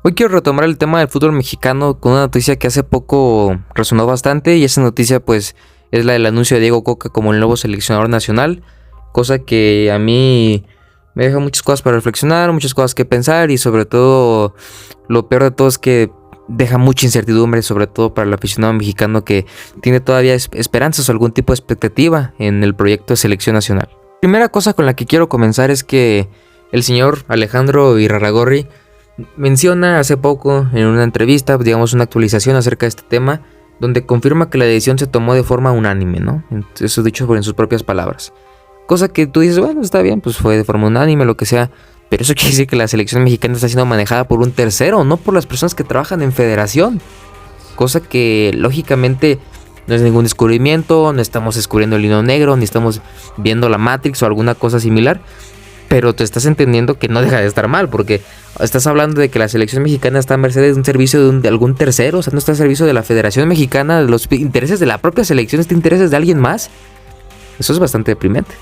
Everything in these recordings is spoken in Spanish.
Hoy quiero retomar el tema del fútbol mexicano con una noticia que hace poco resonó bastante, y esa noticia pues es la del anuncio de Diego Coca como el nuevo seleccionador nacional, cosa que a mí me deja muchas cosas para reflexionar, muchas cosas que pensar, y sobre todo lo peor de todo es que deja mucha incertidumbre, sobre todo para el aficionado mexicano que tiene todavía esperanzas o algún tipo de expectativa en el proyecto de selección nacional. Primera cosa con la que quiero comenzar es que el señor Alejandro Irarrágorri menciona hace poco en una entrevista, digamos una actualización acerca de este tema, donde confirma que la decisión se tomó de forma unánime, ¿no? Eso dicho en sus propias palabras. Cosa que tú dices, bueno, está bien, pues fue de forma unánime, lo que sea. Pero eso quiere decir que la selección mexicana está siendo manejada por un tercero, no por las personas que trabajan en federación. Cosa que lógicamente no es ningún descubrimiento, no estamos descubriendo el hilo negro, ni estamos viendo la Matrix o alguna cosa similar. Pero te estás entendiendo que no deja de estar mal, porque estás hablando de que la selección mexicana está a merced de un servicio de algún tercero, o sea, no está al servicio de la Federación Mexicana, de los intereses de la propia selección, está intereses de alguien más. Eso es bastante deprimente.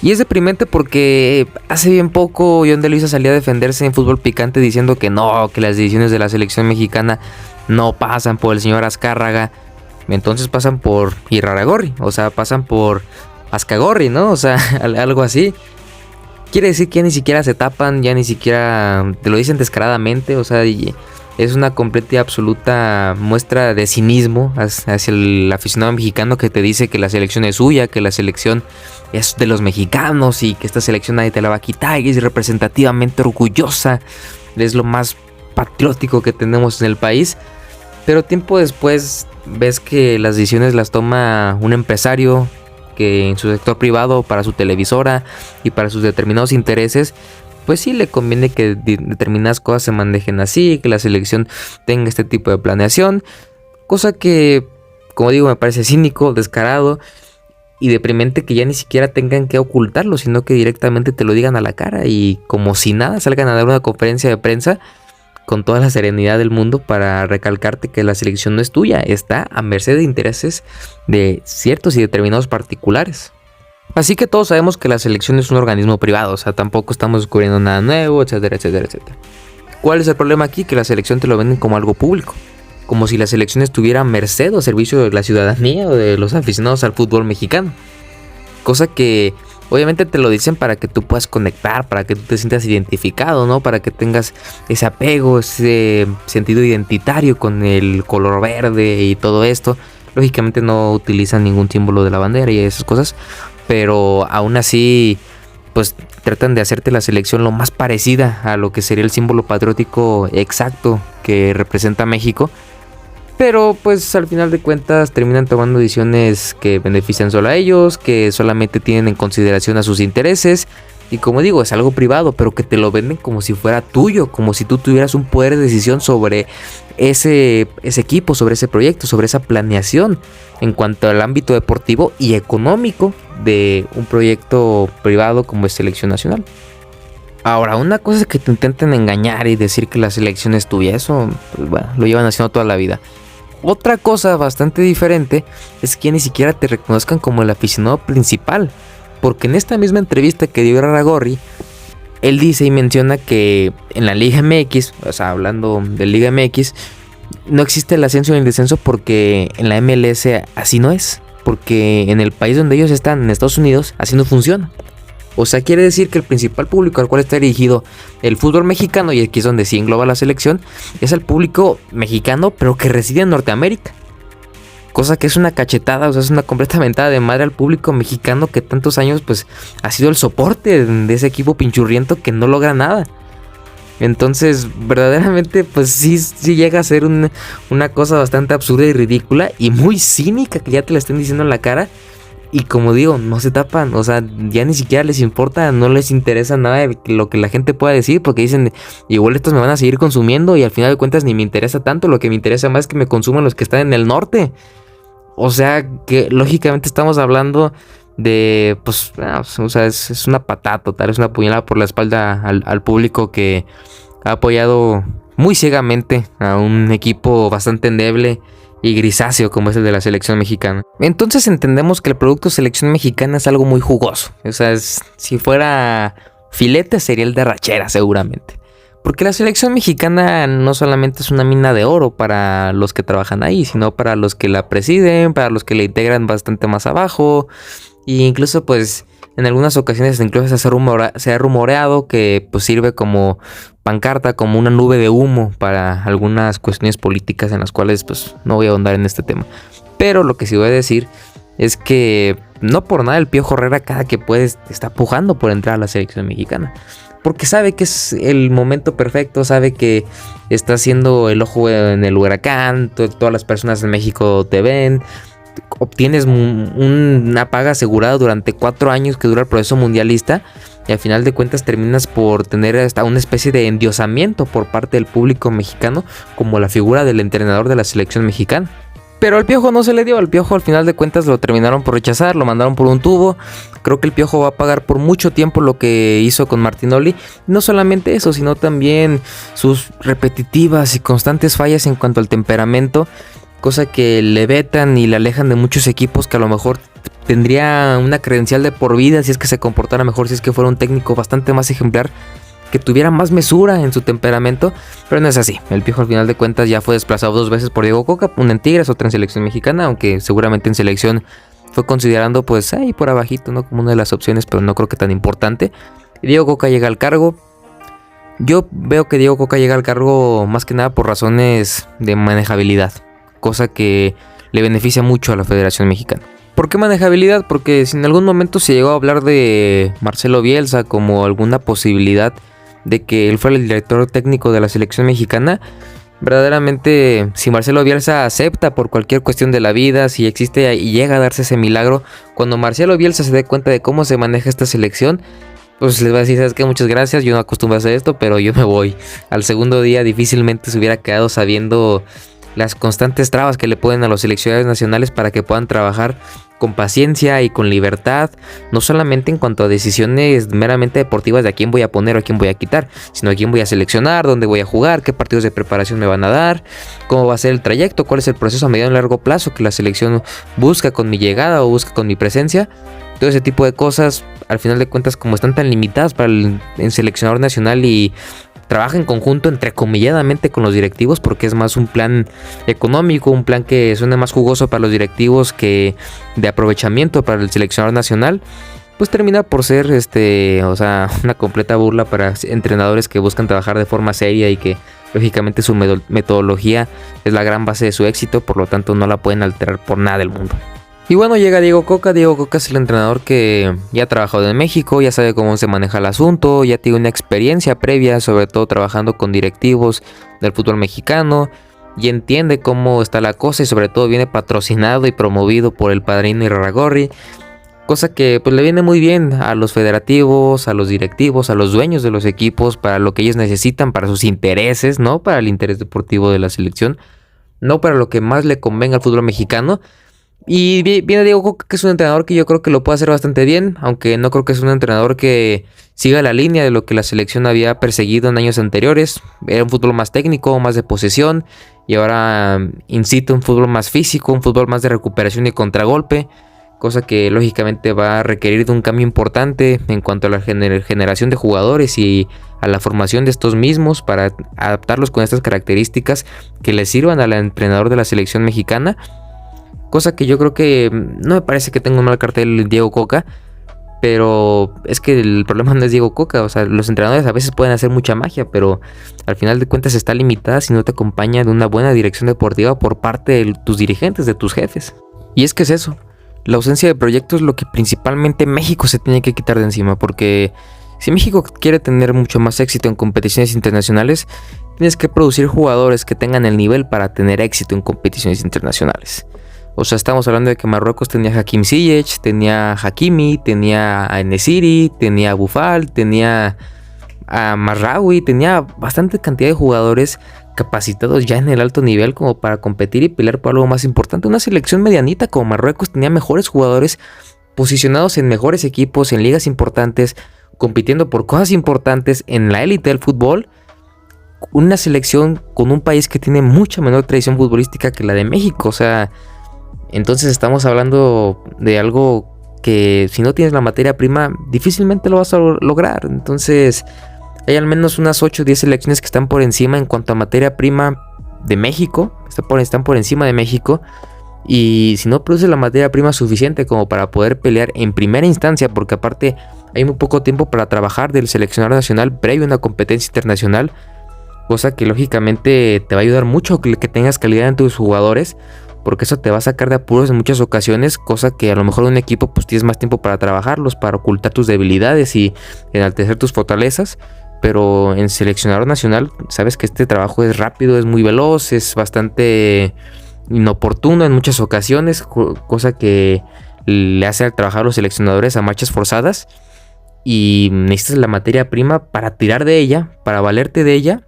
Y es deprimente porque hace bien poco John de Luisa salía a defenderse en Fútbol Picante diciendo que no, que las decisiones de la selección mexicana no pasan por el señor Azcárraga, entonces pasan por Irarrágorri, o sea, pasan por Azcagorri, ¿no? O sea, algo así. Quiere decir que ya ni siquiera se tapan, ya ni siquiera te lo dicen descaradamente, o sea, es una completa y absoluta muestra de cinismo hacia el aficionado mexicano que te dice que la selección es suya, que la selección es de los mexicanos y que esta selección nadie te la va a quitar y es representativamente orgullosa, es lo más patriótico que tenemos en el país. Pero tiempo después ves que las decisiones las toma un empresario que en su sector privado, para su televisora y para sus determinados intereses, pues sí le conviene que determinadas cosas se manejen así, que la selección tenga este tipo de planeación, cosa que, como digo, me parece cínico, descarado y deprimente que ya ni siquiera tengan que ocultarlo, sino que directamente te lo digan a la cara y como si nada salgan a dar una conferencia de prensa con toda la serenidad del mundo para recalcarte que la selección no es tuya, está a merced de intereses de ciertos y determinados particulares. Así que todos sabemos que la selección es un organismo privado, o sea, tampoco estamos descubriendo nada nuevo, etcétera, etcétera, etcétera. ¿Cuál es el problema aquí? Que la selección te lo venden como algo público, como si la selección estuviera a merced o servicio de la ciudadanía o de los aficionados al fútbol mexicano. Cosa que obviamente te lo dicen para que tú puedas conectar, para que tú te sientas identificado, ¿no? Para que tengas ese apego, ese sentido identitario con el color verde y todo esto. Lógicamente no utilizan ningún símbolo de la bandera y esas cosas, pero aún así pues tratan de hacerte la selección lo más parecida a lo que sería el símbolo patriótico exacto que representa a México. Pero pues al final de cuentas terminan tomando decisiones que benefician solo a ellos, que solamente tienen en consideración a sus intereses. Y como digo, es algo privado, pero que te lo venden como si fuera tuyo, como si tú tuvieras un poder de decisión sobre ese equipo, sobre ese proyecto, sobre esa planeación en cuanto al ámbito deportivo y económico de un proyecto privado como es Selección Nacional. Ahora, una cosa es que te intenten engañar y decir que la selección es tuya, eso pues, bueno, lo llevan haciendo toda la vida. Otra cosa bastante diferente es que ni siquiera te reconozcan como el aficionado principal, porque en esta misma entrevista que dio Irarrágorri, él dice y menciona que en la Liga MX, o sea, hablando de Liga MX, no existe el ascenso ni el descenso porque en la MLS así no es, porque en el país donde ellos están, en Estados Unidos, así no funciona. O sea, quiere decir que el principal público al cual está dirigido el fútbol mexicano, y aquí es donde sí engloba la selección, es el público mexicano, pero que reside en Norteamérica. Cosa que es una cachetada, o sea, es una completa mentada de madre al público mexicano que tantos años pues ha sido el soporte de ese equipo pinchurriento que no logra nada. Entonces, verdaderamente, pues sí llega a ser una cosa bastante absurda y ridícula y muy cínica que ya te la estén diciendo en la cara. Y como digo, no se tapan, o sea, ya ni siquiera les importa, no les interesa nada de lo que la gente pueda decir, porque dicen, igual estos me van a seguir consumiendo y al final de cuentas ni me interesa tanto, lo que me interesa más es que me consuman los que están en el norte. O sea, que lógicamente estamos hablando de, pues, o sea, es una patada total, es una puñalada por la espalda al público que ha apoyado muy ciegamente a un equipo bastante endeble y grisáceo como es el de la selección mexicana. Entonces entendemos que el producto selección mexicana es algo muy jugoso. O sea, si fuera filete sería el de arrachera seguramente. Porque la selección mexicana no solamente es una mina de oro para los que trabajan ahí, sino para los que la presiden, para los que la integran bastante más abajo. E incluso pues en algunas ocasiones incluso se ha rumoreado que pues sirve como pancarta, como una nube de humo para algunas cuestiones políticas en las cuales pues no voy a ahondar en este tema. Pero lo que sí voy a decir es que no por nada el Piojo Herrera cada que puede está pujando por entrar a la selección mexicana. Porque sabe que es el momento perfecto, sabe que está haciendo el ojo en el huracán, todas las personas en México te ven, obtienes una paga asegurada durante 4 años que dura el proceso mundialista y al final de cuentas terminas por tener hasta una especie de endiosamiento por parte del público mexicano como la figura del entrenador de la selección mexicana. Pero al Piojo no se le dio, al Piojo al final de cuentas lo terminaron por rechazar, lo mandaron por un tubo. Creo que el Piojo va a pagar por mucho tiempo lo que hizo con Martinoli. No solamente eso, sino también sus repetitivas y constantes fallas en cuanto al temperamento. Cosa que le vetan y le alejan de muchos equipos que a lo mejor tendría una credencial de por vida si es que se comportara mejor, si es que fuera un técnico bastante más ejemplar, que tuviera más mesura en su temperamento, pero no es así. El Piojo al final de cuentas ya fue desplazado 2 veces por Diego Coca, una en Tigres, otra en selección mexicana, aunque seguramente en selección fue considerando pues ahí por abajito, ¿no? Como una de las opciones, pero no creo que tan importante. Y Diego Coca llega al cargo. Yo veo que Diego Coca llega al cargo más que nada por razones de manejabilidad, cosa que le beneficia mucho a la Federación Mexicana. ¿Por qué manejabilidad? Porque si en algún momento se llegó a hablar de Marcelo Bielsa como alguna posibilidad de que él fuera el director técnico de la selección mexicana, verdaderamente si Marcelo Bielsa acepta por cualquier cuestión de la vida, si existe y llega a darse ese milagro, cuando Marcelo Bielsa se dé cuenta de cómo se maneja esta selección, pues les va a decir, ¿sabes qué? Muchas gracias, yo no acostumbro a hacer esto, pero yo me voy. Al segundo día difícilmente se hubiera quedado sabiendo las constantes trabas que le ponen a los seleccionados nacionales para que puedan trabajar con paciencia y con libertad, no solamente en cuanto a decisiones meramente deportivas de a quién voy a poner o a quién voy a quitar, sino a quién voy a seleccionar, dónde voy a jugar, qué partidos de preparación me van a dar, cómo va a ser el trayecto, cuál es el proceso a mediano y largo plazo que la selección busca con mi llegada o busca con mi presencia. Todo ese tipo de cosas, al final de cuentas, como están tan limitadas para el seleccionador nacional y trabaja en conjunto entrecomilladamente con los directivos, porque es más un plan económico, un plan que suena más jugoso para los directivos que de aprovechamiento para el seleccionador nacional, pues termina por ser una completa burla para entrenadores que buscan trabajar de forma seria y que lógicamente su metodología es la gran base de su éxito, por lo tanto no la pueden alterar por nada del mundo. Y bueno, llega Diego Coca. Diego Coca es el entrenador que ya ha trabajado en México, ya sabe cómo se maneja el asunto, ya tiene una experiencia previa, sobre todo trabajando con directivos del fútbol mexicano, y entiende cómo está la cosa y sobre todo viene patrocinado y promovido por el padrino Irarrágorri, cosa que pues le viene muy bien a los federativos, a los directivos, a los dueños de los equipos, para lo que ellos necesitan, para sus intereses, no para el interés deportivo de la selección, no para lo que más le convenga al fútbol mexicano. Y viene Diego Coca, que es un entrenador que yo creo que lo puede hacer bastante bien, aunque no creo que es un entrenador que siga la línea de lo que la selección había perseguido en años anteriores. Era un fútbol más técnico, más de posesión, y ahora incita un fútbol más físico, un fútbol más de recuperación y contragolpe, cosa que lógicamente va a requerir de un cambio importante en cuanto a la generación de jugadores y a la formación de estos mismos para adaptarlos con estas características que le sirvan al entrenador de la selección mexicana. Cosa que yo creo que no me parece que tenga un mal cartel Diego Coca, pero es que el problema no es Diego Coca. O sea, los entrenadores a veces pueden hacer mucha magia, pero al final de cuentas está limitada si no te acompaña de una buena dirección deportiva por parte de tus dirigentes, de tus jefes. Y es que es eso, la ausencia de proyectos es lo que principalmente México se tiene que quitar de encima, porque si México quiere tener mucho más éxito en competiciones internacionales, tienes que producir jugadores que tengan el nivel para tener éxito en competiciones internacionales. O sea, estamos hablando de que Marruecos tenía a Hakim Ziyech, tenía a Hakimi, tenía a En-Nesyri, tenía a Boufal, tenía a Mazraoui, tenía bastante cantidad de jugadores capacitados ya en el alto nivel como para competir y pelear por algo más importante. Una selección medianita como Marruecos tenía mejores jugadores posicionados en mejores equipos, en ligas importantes, compitiendo por cosas importantes en la élite del fútbol. Una selección con un país que tiene mucha menor tradición futbolística que la de México, o sea, entonces estamos hablando de algo que si no tienes la materia prima difícilmente lo vas a lograr. Entonces hay al menos unas 8 o 10 selecciones que están por encima en cuanto a materia prima de México, están por encima de México, y si no produce la materia prima suficiente como para poder pelear en primera instancia, porque aparte hay muy poco tiempo para trabajar del seleccionador nacional previo a una competencia internacional, cosa que lógicamente te va a ayudar mucho que tengas calidad en tus jugadores, porque eso te va a sacar de apuros en muchas ocasiones, cosa que a lo mejor en un equipo pues tienes más tiempo para trabajarlos, para ocultar tus debilidades y enaltecer tus fortalezas. Pero en seleccionador nacional sabes que este trabajo es rápido, es muy veloz, es bastante inoportuno en muchas ocasiones, cosa que le hace al trabajar a los seleccionadores a marchas forzadas, y necesitas la materia prima para tirar de ella, para valerte de ella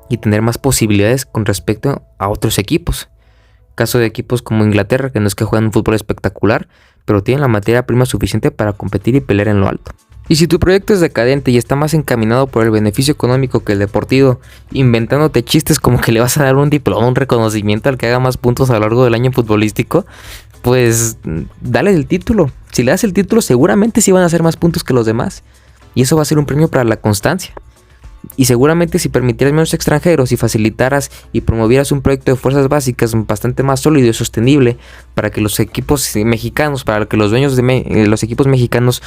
y tener más posibilidades con respecto a otros equipos. Caso de equipos como Inglaterra, que no es que juegan un fútbol espectacular, pero tienen la materia prima suficiente para competir y pelear en lo alto. Y si tu proyecto es decadente y está más encaminado por el beneficio económico que el deportivo, inventándote chistes como que le vas a dar un diploma, un reconocimiento al que haga más puntos a lo largo del año futbolístico, pues dale el título. Si le das el título, seguramente sí van a hacer más puntos que los demás, y eso va a ser un premio para la constancia. Y seguramente si permitieras menos extranjeros y facilitaras y promovieras un proyecto de fuerzas básicas bastante más sólido y sostenible, para que los equipos mexicanos, para que los dueños de los equipos mexicanos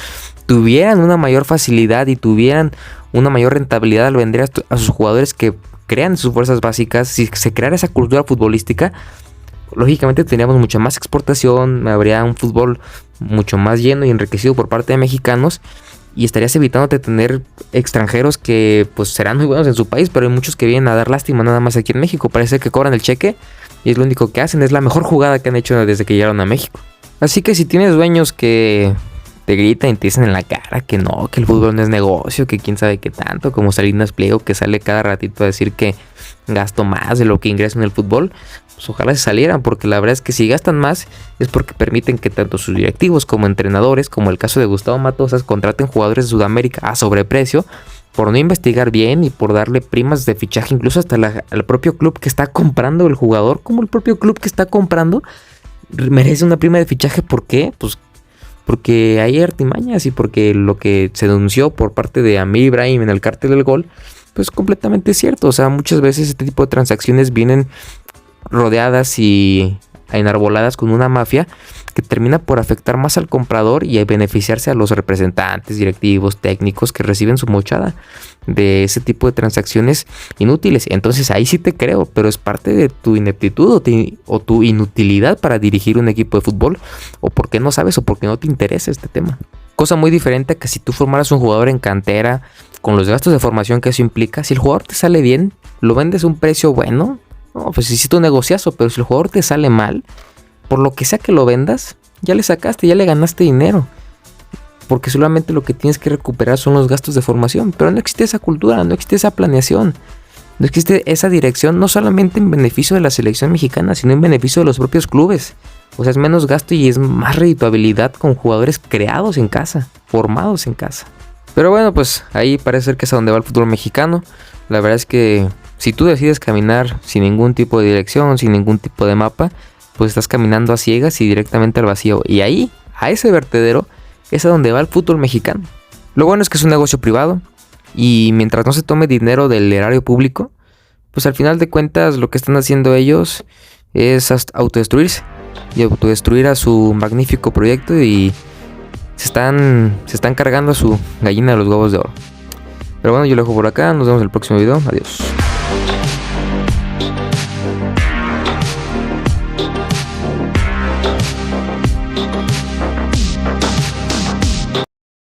tuvieran una mayor facilidad y tuvieran una mayor rentabilidad al vender a sus jugadores que crean sus fuerzas básicas, si se creara esa cultura futbolística, lógicamente tendríamos mucha más exportación, habría un fútbol mucho más lleno y enriquecido por parte de mexicanos, y estarías evitándote tener extranjeros que pues serán muy buenos en su país, pero hay muchos que vienen a dar lástima nada más aquí en México. Parece que cobran el cheque y es lo único que hacen, es la mejor jugada que han hecho desde que llegaron a México. Así que si tienes dueños que te gritan y te dicen en la cara que no, que el fútbol no es negocio, que quién sabe qué tanto, como Salinas Pliego, que sale cada ratito a decir que gasto más de lo que ingreso en el fútbol, pues ojalá se salieran, porque la verdad es que si gastan más es porque permiten que tanto sus directivos como entrenadores, como el caso de Gustavo Matosas, contraten jugadores de Sudamérica a sobreprecio por no investigar bien y por darle primas de fichaje incluso hasta al propio club que está comprando el jugador, como el propio club que está comprando merece una prima de fichaje. ¿Por qué? Pues porque hay artimañas y porque lo que se denunció por parte de Amir Ibrahim en el Cártel del Gol pues completamente cierto. O sea, muchas veces este tipo de transacciones vienen rodeadas y enarboladas con una mafia que termina por afectar más al comprador y a beneficiarse a los representantes, directivos, técnicos que reciben su mochada de ese tipo de transacciones inútiles. Entonces ahí sí te creo, pero es parte de tu ineptitud o tu inutilidad para dirigir un equipo de fútbol, o porque no sabes o porque no te interesa este tema. Cosa muy diferente a que si tú formaras un jugador en cantera, con los gastos de formación que eso implica, si el jugador te sale bien, lo vendes a un precio bueno, no, pues hiciste un negociazo, pero si el jugador te sale mal, por lo que sea que lo vendas, ya le sacaste, ya le ganaste dinero. Porque solamente lo que tienes que recuperar son los gastos de formación. Pero no existe esa cultura, no existe esa planeación, no existe esa dirección, no solamente en beneficio de la selección mexicana, sino en beneficio de los propios clubes. O sea, es menos gasto y es más redituabilidad con jugadores creados en casa, formados en casa. Pero bueno, pues ahí parece ser que es a donde va el fútbol mexicano. La verdad es que si tú decides caminar sin ningún tipo de dirección, sin ningún tipo de mapa, pues estás caminando a ciegas y directamente al vacío. Y ahí, a ese vertedero, es a donde va el fútbol mexicano. Lo bueno es que es un negocio privado y mientras no se tome dinero del erario público, pues al final de cuentas lo que están haciendo ellos es autodestruirse y autodestruir a su magnífico proyecto, y se están cargando a su gallina de los huevos de oro. Pero bueno, yo lo dejo por acá, nos vemos en el próximo video, adiós.